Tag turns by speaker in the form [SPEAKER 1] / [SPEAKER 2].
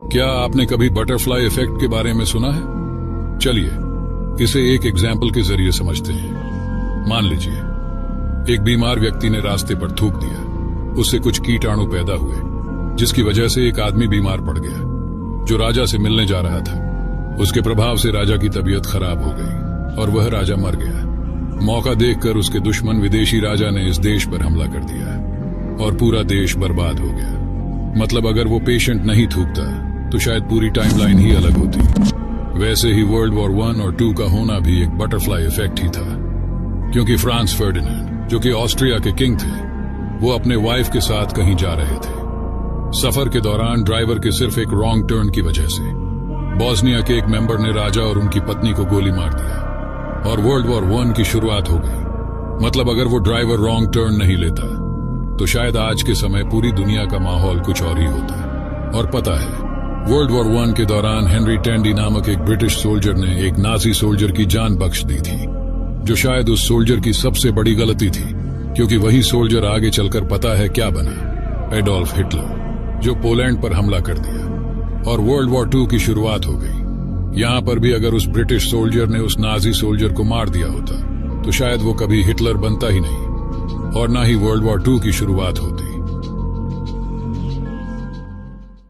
[SPEAKER 1] क्या आपने कभी बटरफ्लाई इफेक्ट के बारे में सुना है? चलिए इसे एक एग्जाम्पल के जरिए समझते हैं। मान लीजिए एक बीमार व्यक्ति ने रास्ते पर थूक दिया, उससे कुछ कीटाणु पैदा हुए जिसकी वजह से एक आदमी बीमार पड़ गया जो राजा से मिलने जा रहा था। उसके प्रभाव से राजा की तबीयत खराब हो गई और वह राजा मर गया। मौका देखकर उसके दुश्मन विदेशी राजा ने इस देश पर हमला कर दिया और पूरा देश बर्बाद हो गया। मतलब अगर वो पेशेंट नहीं थूकता तो शायद पूरी टाइमलाइन ही अलग होती। वैसे ही वर्ल्ड वॉर 1 और 2 का होना भी एक बटरफ्लाई इफेक्ट ही था, क्योंकि फ्रांस फर्डिनेंड जो कि ऑस्ट्रिया के किंग थे, वो अपने वाइफ के साथ कहीं जा रहे थे। सफर के दौरान ड्राइवर के सिर्फ एक रॉन्ग टर्न की वजह से बॉस्निया के एक मेंबर ने राजा और उनकी पत्नी को गोली मार दिया और वर्ल्ड वॉर 1 की शुरुआत हो गई। मतलब अगर वो ड्राइवर रॉन्ग टर्न नहीं लेता तो शायद आज के समय पूरी दुनिया का माहौल कुछ और ही होता। और पता है, वर्ल्ड वॉर 1 के दौरान हेनरी टैंडी नामक एक ब्रिटिश सोल्जर ने एक नाजी सोल्जर की जान बख्श दी थी, जो शायद उस सोल्जर की सबसे बड़ी गलती थी, क्योंकि वही सोल्जर आगे चलकर पता है क्या बना? एडोल्फ हिटलर, जो पोलैंड पर हमला कर दिया और वर्ल्ड वॉर 2 की शुरुआत हो गई। यहां पर भी अगर उस ब्रिटिश सोल्जर ने उस नाजी सोल्जर को मार दिया होता तो शायद वो कभी हिटलर बनता ही नहीं और ना ही वर्ल्ड वॉर 2 की शुरुआत होती।